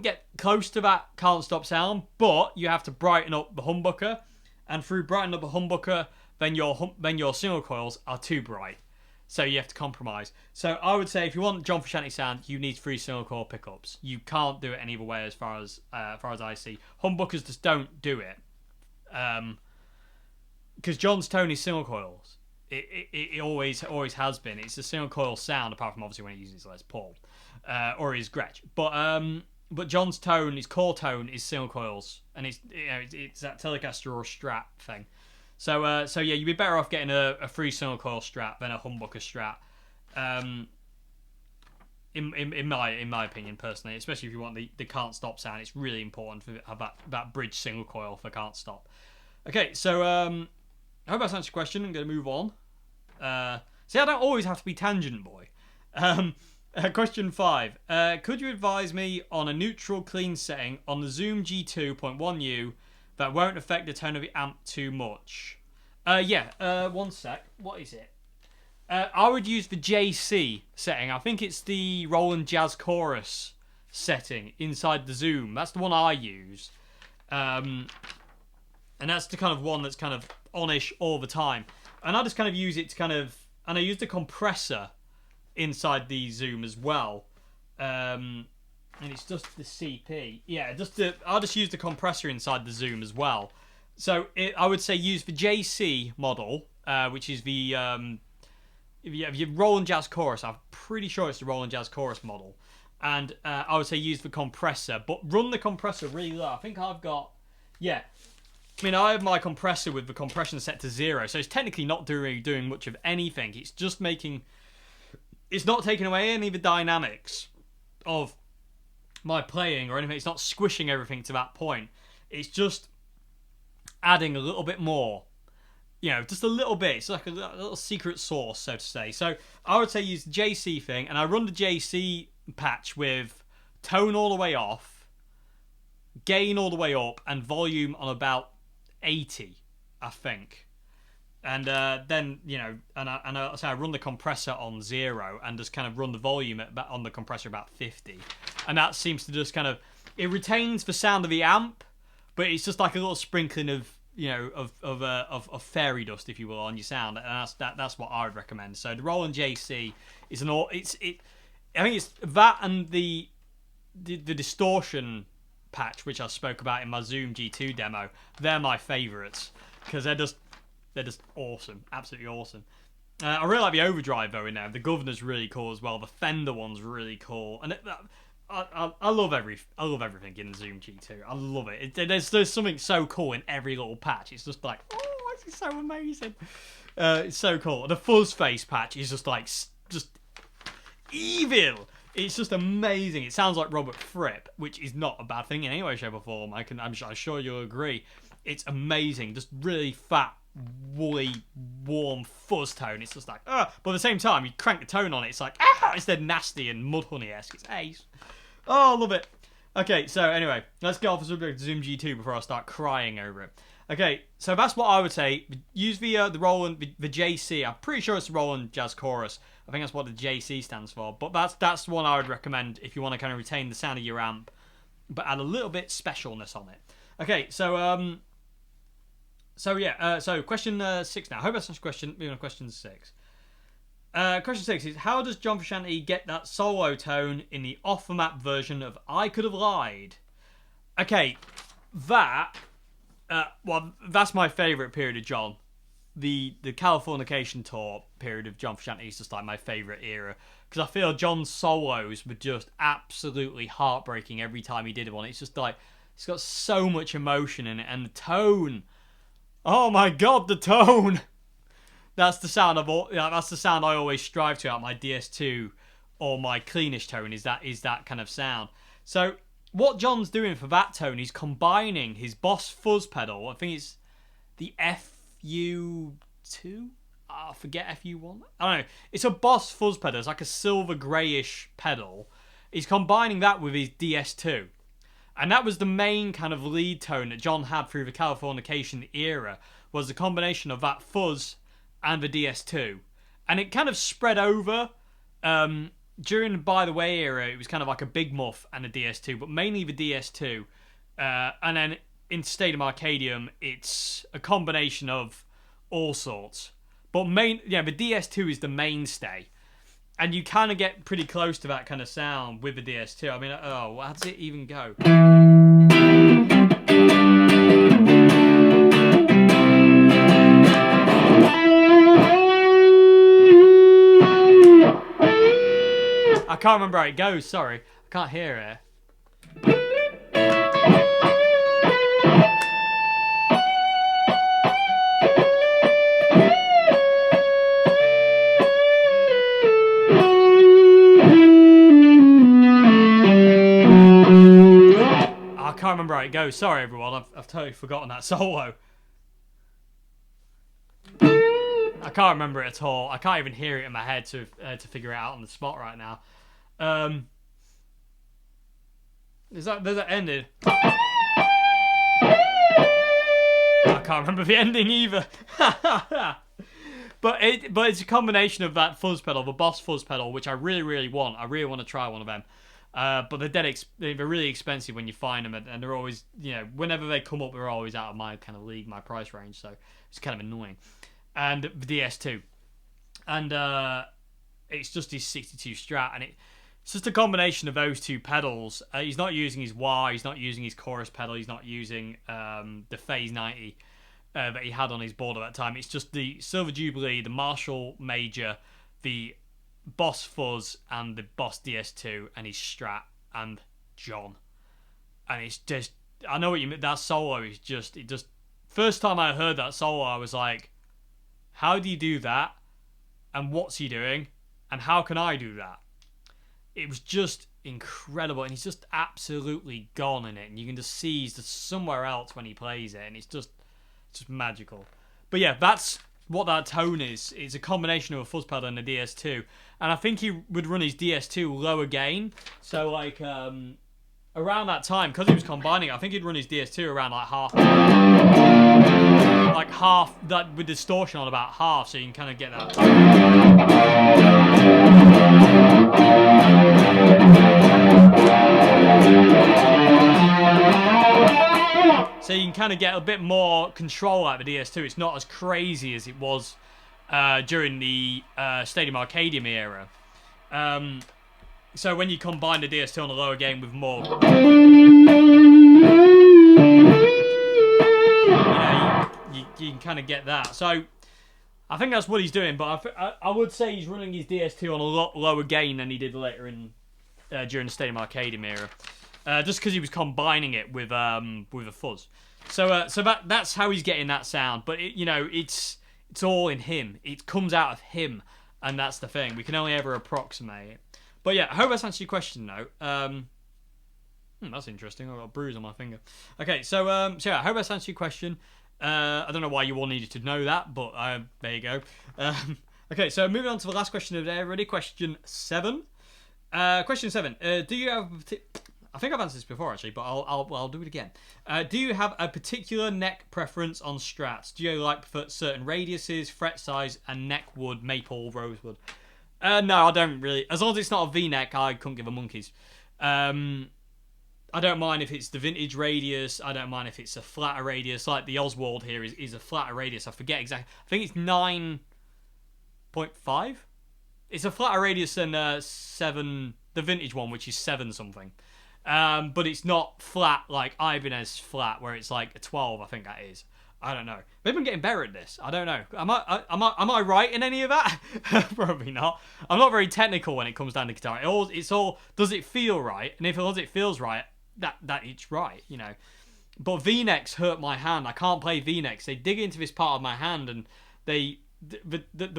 get close to that Can't Stop sound, but you have to brighten up the humbucker, and through brightening up the humbucker, then your single coils are too bright. So you have to compromise. So I would say if you want John Frusciante sound, you need 3 single coil pickups. You can't do it any other way as far as I see. Humbuckers just don't do it. Because John's tone is single coils. It always has been. It's a single coil sound, apart from obviously when he uses Les Paul or his Gretsch. But John's tone, his core tone, is single coils, and it's that Telecaster or Strat thing. So yeah, you'd be better off getting a 3 single coil Strat than a humbucker Strat. In my opinion, personally, especially if you want the Can't Stop sound, it's really important to have that bridge single coil for Can't Stop. Okay, so I hope that's answered your question. I'm going to move on. See, I don't always have to be tangent boy. Question 5. Could you advise me on a neutral clean setting on the Zoom G2.1u that won't affect the tone of the amp too much? One sec. What is it? I would use the JC setting. I think it's the Roland Jazz Chorus setting inside the Zoom. That's the one I use. And that's the kind of one that's kind of on-ish all the time. And I just kind of use it to kind of... And I use the compressor inside the Zoom as well. And it's just the CP. Yeah, I'll just use the compressor inside the Zoom as well. So I would say use the JC model, which is the... if you Roland Jazz Chorus, I'm pretty sure it's the Roland Jazz Chorus model. And I would say use the compressor, but run the compressor really low. I think I've got... Yeah. I mean, I have my compressor with the compression set to 0, so it's technically not doing much of anything. It's just making... It's not taking away any of the dynamics of my playing or anything. It's not squishing everything to that point. It's just adding a little bit more. You know, just a little bit. It's like a little secret sauce, so to say. So I would say use the JC thing, and I run the JC patch with tone all the way off, gain all the way up, and volume on about 80, I think. And then, you know, and I run the compressor on 0 and just kind of run the volume on the compressor about 50. And that seems to just kind of... It retains the sound of the amp, but it's just like a little sprinkling of, you know, of fairy dust, if you will, on your sound. And that's what I would recommend. So the Roland JC is I think it's that and the distortion patch, which I spoke about in my Zoom G2 demo. They're my favourites because they're just awesome, absolutely awesome. I really like the overdrive though in there. The Governor's really cool as well. The Fender one's really cool, and I love everything in Zoom G2. I love it. There's something so cool in every little patch. It's just like, oh, this is so amazing. It's so cool. The Fuzz Face patch is just like just evil. It's just amazing. It sounds like Robert Fripp, which is not a bad thing in any way, shape, or form. I'm sure you'll agree. It's amazing. Just really fat, woolly, warm fuzz tone. It's just like, but at the same time, you crank the tone on it, it's like, instead nasty and Mudhoney-esque. It's ace. Oh, I love it. Okay, so anyway, let's get off the subject of Zoom G2 before I start crying over it. Okay, so that's what I would say. Use the Roland, the JC. I'm pretty sure it's the Roland Jazz Chorus. I think that's what the JC stands for. But that's the one I would recommend if you want to kind of retain the sound of your amp, but add a little bit specialness on it. Okay, so question 6 now. I hope that's not question. Moving on to question 6. Question 6 is, how does John Frusciante get that solo tone in the off-the-map version of I Could Have Lied? Okay, that's my favourite period of John. The Californication tour period of John Frusciante is just like my favourite era, because I feel John's solos were just absolutely heartbreaking every time he did one. It's just like, it's got so much emotion in it, and the tone... Oh my god, the tone! That's the sound that's the sound I always strive to at my DS2 or my cleanish tone is that kind of sound. So what John's doing for that tone is combining his Boss fuzz pedal. I think it's the FU2. I forget FU1. I don't know. It's a Boss fuzz pedal. It's like a silver greyish pedal. He's combining that with his DS2. And that was the main kind of lead tone that John had through the Californication era, was the combination of that fuzz and the DS2. And it kind of spread over. During the By the Way era, it was kind of like a Big Muff and a DS2, but mainly the DS2. And then in Stadium Arcadium, it's a combination of all sorts. But the DS2 is the mainstay. And you kind of get pretty close to that kind of sound with the DS2. I mean, oh, how does it even go? I can't remember how it goes, sorry. I can't hear it. I can't remember how it goes. Sorry, everyone. I've totally forgotten that solo. I can't remember it at all. I can't even hear it in my head to figure it out on the spot right now. There's that ending. I can't remember the ending either. But it's a combination of that fuzz pedal, the Boss fuzz pedal, which I really, really want. I really want to try one of them. But they're really expensive when you find them, and they're always, whenever they come up, they're always out of my kind of league, my price range. So it's kind of annoying. And the DS2, and it's just his 62 Strat, and it's just a combination of those two pedals. He's not using his wah, he's not using his chorus pedal, he's not using the Phase 90 that he had on his board at that time. It's just the Silver Jubilee, the Marshall Major, the Boss Fuzz, and the Boss DS2, and his Strat, and John. And it's just, I know what you mean. That solo is just, first time I heard that solo, I was like, how do you do that? And what's he doing? And how can I do that? It was just incredible. And he's just absolutely gone in it. And you can just see he's just somewhere else when he plays it. And it's just magical. But yeah, that's what that tone is. It's a combination of a fuzz pedal and a DS2. And I think he would run his DS2 lower gain. So like around that time, because he was combining, I think he'd run his DS2 around like half, that with distortion on about half, so you can kind of get that. So you can kind of get a bit more control out of the DS2. It's not as crazy as it was during the Stadium Arcadium era. So when you combine the DS2 on a lower gain with more, you can kind of get that. So I think that's what he's doing. But I would say he's running his DS2 on a lot lower gain than he did later in during the Stadium Arcadium era, just because he was combining it with a fuzz. So that's how he's getting that sound. But it's all in him. It comes out of him, and that's the thing. We can only ever approximate it. But yeah, I hope that's answered your question, though. That's interesting. I've got a bruise on my finger. Okay, so yeah, I hope that's answered your question. I don't know why you all needed to know that, but there you go. Okay, so moving on to the last question of the day. Ready? Question 7. Question 7. Do you have... I think I've answered this before, actually, but I'll do it again. Do you have a particular neck preference on Strats? Do you like certain radiuses, fret size, and neck wood, maple, rosewood? No, I don't really. As long as it's not a V-neck, I couldn't give a monkeys. I don't mind if it's the vintage radius. I don't mind if it's a flatter radius. Like the Oswald here is a flatter radius. I forget exactly. I think it's 9.5. It's a flatter radius than 7. The vintage one, which is 7 something. But it's not flat like Ibanez flat, where it's like a 12. I think that is. I don't know. Maybe I'm getting better at this. I don't know. Am I right in any of that? Probably not. I'm not very technical when it comes down to guitar. It's all does it feel right? And if it feels right, that it's right, But V-necks hurt my hand. I can't play V-necks. They dig into this part of my hand, and the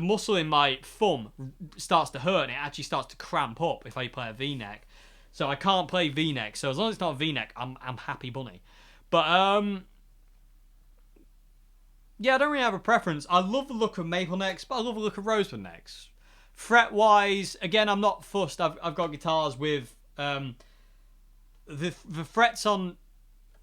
muscle in my thumb starts to hurt, and it actually starts to cramp up if I play a V-neck. So I can't play V-neck. So as long as it's not a V-neck, I'm happy bunny. But yeah, I don't really have a preference. I love the look of maple necks, but I love the look of rosewood necks. Fret-wise, again, I'm not fussed. I've got guitars with the frets on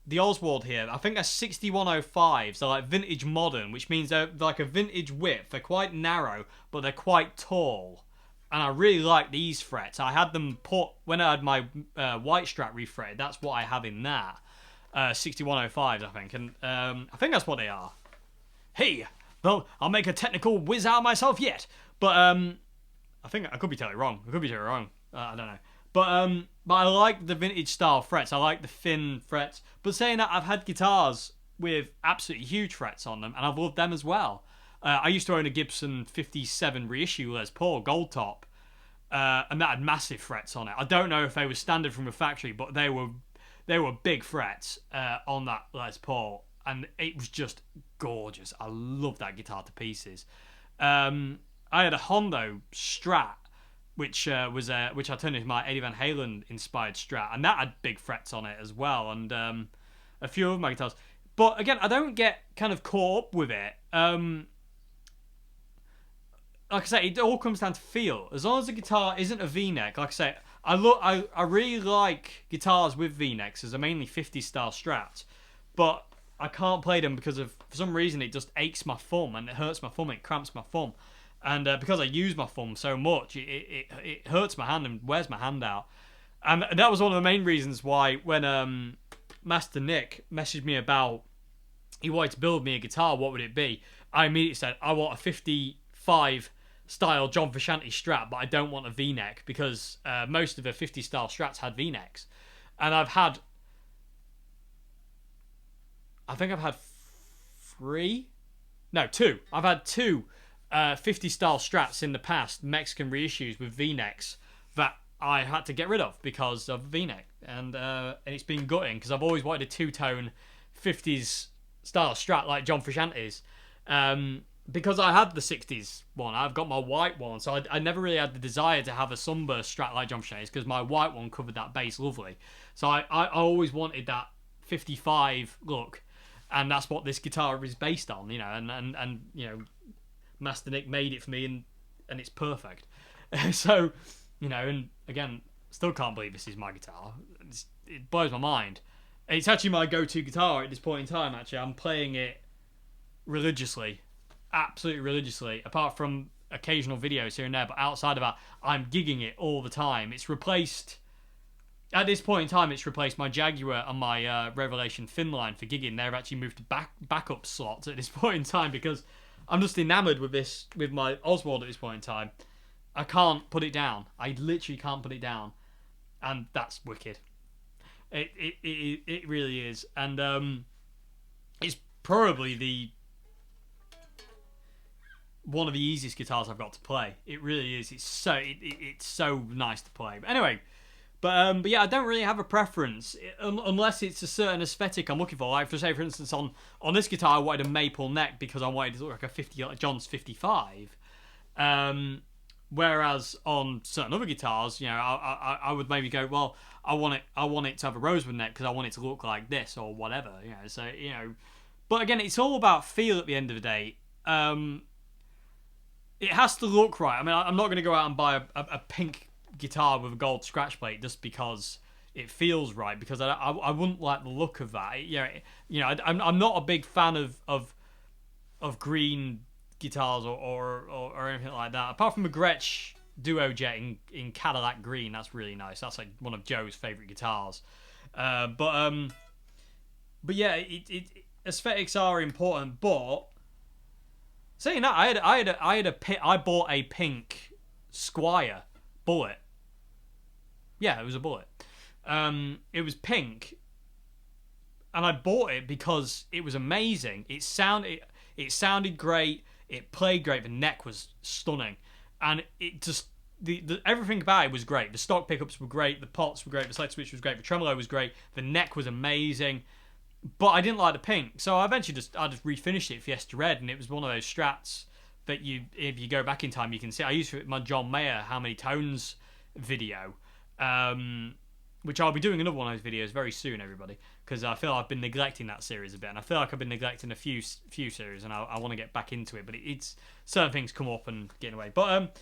the Oswald here, I think they're 6105s. They're like vintage modern, which means they're like a vintage width. They're quite narrow, but they're quite tall. And I really like these frets. I had them put when I had my white Strat refretted. That's what I have in that 6105s, I think, and I think that's what they are. Hey, well, I'll make a technical whiz out of myself yet, but I think I could be totally wrong. I don't know. But I like the vintage style frets. I like the thin frets. But saying that, I've had guitars with absolutely huge frets on them, and I've loved them as well. I used to own a Gibson 57 reissue Les Paul Gold Top, and that had massive frets on it. I don't know if they were standard from the factory, but they were big frets on that Les Paul, and it was just gorgeous. I love that guitar to pieces. I had a Hondo Strat, which I turned into my Eddie Van Halen inspired Strat, and that had big frets on it as well, and a few of my guitars. But again, I don't get kind of caught up with it. Like I say, it all comes down to feel. As long as the guitar isn't a V-neck, like I say, I really like guitars with V-necks, as they're mainly 50 style Strats, but I can't play them because for some reason it just aches my thumb and it hurts my thumb, it cramps my thumb. And because I use my thumb so much, it hurts my hand and wears my hand out. And that was one of the main reasons why when Master Nick messaged me about he wanted to build me a guitar, what would it be? I immediately said, I want a 55 style John Frusciante Strat, but I don't want a V-neck because most of the 50 style Strats had V-necks. And I think I've had two. I've had two 50 style Strats in the past, Mexican reissues with V-necks that I had to get rid of because of V-neck, and it's been gutting because I've always wanted a two-tone 50s style Strat like John Frusciante's, because I had the 60s one. I've got my white one, so I never really had the desire to have a sunburst Strat like John Frusciante's because my white one covered that bass lovely. So I always wanted that 55 look, and that's what this guitar is based on, you know, and you know, Master Nick made it for me, and it's perfect. So, you know, and again, still can't believe this is my guitar. It blows my mind. It's actually my go-to guitar at this point in time, actually. I'm playing it religiously, absolutely religiously, apart from occasional videos here and there, but outside of that, I'm gigging it all the time. It's replaced, at this point in time, it's replaced my Jaguar and my Revelation Finline for gigging. They've actually moved to backup slots at this point in time because I'm just enamoured with this, with my Oswald at this point in time. I can't put it down. I literally can't put it down, and that's wicked. It really is, and it's probably one of the easiest guitars I've got to play. It really is. It's so nice to play. But anyway, but yeah, I don't really have a preference unless it's a certain aesthetic I'm looking for. Like, for instance, on this guitar, I wanted a maple neck because I wanted it to look like a 50, like John's 55. Whereas on certain other guitars, you know, I would maybe go, well, I want it to have a rosewood neck because I want it to look like this or whatever, you know. So, you know, but again, it's all about feel at the end of the day. It has to look right. I mean, I'm not going to go out and buy a pink guitar with a gold scratch plate just because it feels right, because I wouldn't like the look of that. You know, I'm not a big fan of green guitars or anything like that, apart from a Gretsch Duo Jet in Cadillac green. That's really nice. That's like one of Joe's favorite guitars. But yeah, aesthetics are important. But saying that, I bought a pink Squier Bullet. Yeah, it was a Bullet. It was pink, and I bought it because it was amazing. It sounded great. It played great. The neck was stunning, and it just the everything about it was great. The stock pickups were great. The pots were great. The select switch was great. The tremolo was great. The neck was amazing, but I didn't like the pink. So I eventually just refinished it Fiesta Red, and it was one of those Strats that if you go back in time, you can see. I used my John Mayer How Many Tones video, which I'll be doing another one of those videos very soon, everybody, because I feel I've been neglecting that series a bit, and I feel like I've been neglecting a few series, and I want to get back into it, but it's certain things come up and get in the way. But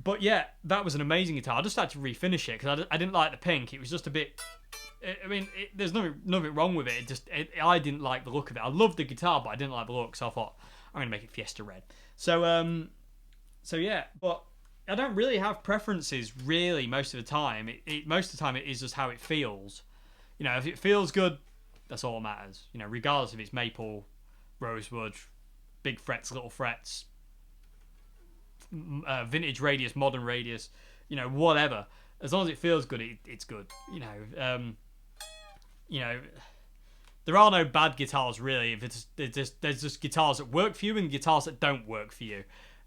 But yeah, that was an amazing guitar. I just had to refinish it because I didn't like the pink. It was just a bit. I mean, there's nothing wrong with it. I didn't like the look of it. I loved the guitar, but I didn't like the look. So I thought I'm gonna make it Fiesta red. So yeah, but I don't really have preferences really most of the time. Most of the time it is just how it feels. You know, if it feels good, that's all that matters. You know, regardless if it's maple, rosewood, big frets, little frets, vintage radius, modern radius, you know, whatever. As long as it feels good, it's good. You know, there are no bad guitars really. If there's just guitars that work for you and guitars that don't work for you.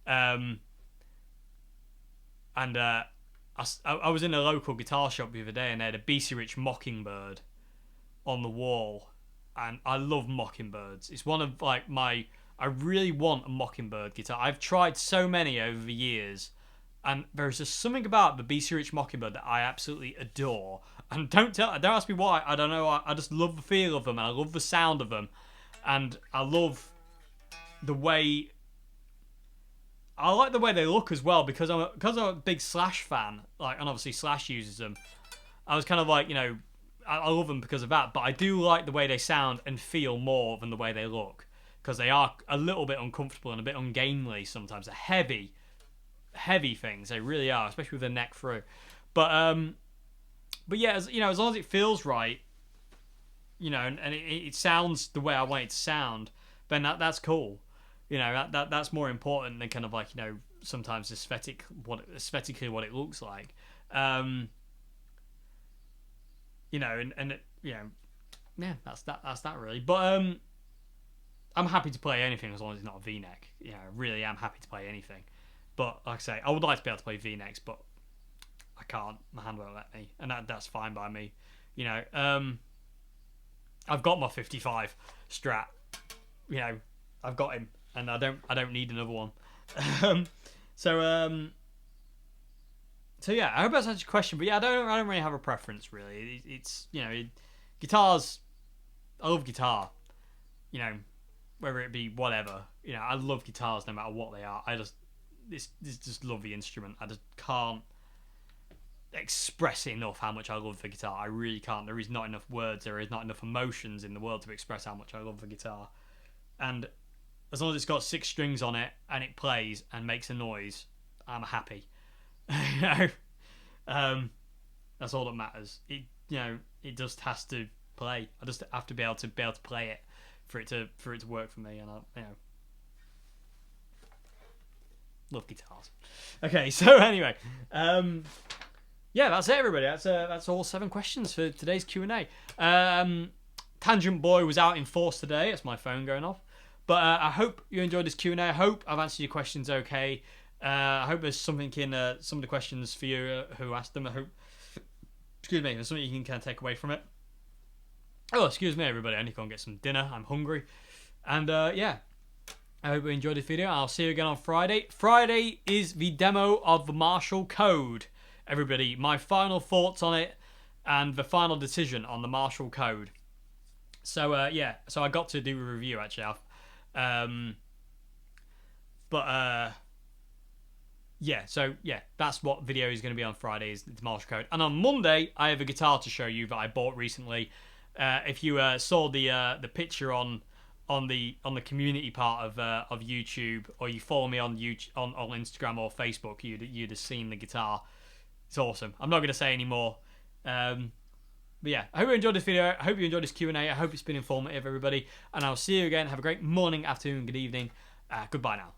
I was in a local guitar shop the other day and they had a BC Rich Mockingbird on the wall, and I love Mockingbirds. It's one of like I really want a Mockingbird guitar. I've tried so many over the years, and there's just something about the BC Rich Mockingbird that I absolutely adore. And don't ask me why. I don't know. I just love the feel of them, and I love the sound of them, and I love the way. I like the way they look as well because I'm a big Slash fan. Like, and obviously Slash uses them. I was kind of like, you know, I love them because of that. But I do like the way they sound and feel more than the way they look, because they are a little bit uncomfortable and a bit ungainly sometimes. They're heavy things. They really are, especially with the neck through. But yeah, as long as it feels right, you know, and it sounds the way I want it to sound, then that's cool. You know, that's more important than kind of like, you know, sometimes aesthetically what it looks like. You know, and you know, yeah, that's that really. But I'm happy to play anything as long as it's not a V-neck. You know, I really am happy to play anything. But like I say, I would like to be able to play V-necks, but I can't. My hand won't let me, and that's fine by me. You know, I've got my 55 Strat. You know, I've got him, and I don't need another one. So yeah, I hope that's answered your question. But yeah, I don't really have a preference really. It's you know, guitars. I love guitar. You know, whether it be whatever. You know, I love guitars no matter what they are. I just love the instrument. I just can't express enough how much I love the guitar. I really can't. There is not enough words. There is not enough emotions in the world to express how much I love the guitar. And as long as it's got 6 strings on it and it plays and makes a noise, I'm happy. You know, that's all that matters. It just has to play. I just have to be able to play it for it to work for me. And I love guitars. Okay, so anyway, yeah, that's it, everybody. That's all 7 questions for today's Q&A. Tangent Boy was out in force today. That's my phone going off. But I hope you enjoyed this Q&A. I hope I've answered your questions okay. I hope there's something in some of the questions for you who asked them. I hope, there's something you can kind of take away from it. Oh, excuse me, everybody. I need to go and get some dinner. I'm hungry. And yeah, I hope you enjoyed this video. I'll see you again on Friday. Friday is the demo of the Marshall Code. Everybody, my final thoughts on it and the final decision on the Marshall Code. So yeah, so I got to do a review actually. Yeah, so yeah, that's what video is going to be on Friday, is the Marshall Code. And on Monday, I have a guitar to show you that I bought recently. If you saw the picture on the community part of YouTube, or you follow me on YouTube, on Instagram or Facebook, you'd have seen the guitar. It's awesome. I'm not going to say any more. But yeah, I hope you enjoyed this video. I hope you enjoyed this Q&A. I hope it's been informative, everybody. And I'll see you again. Have a great morning, afternoon, good evening. Goodbye now.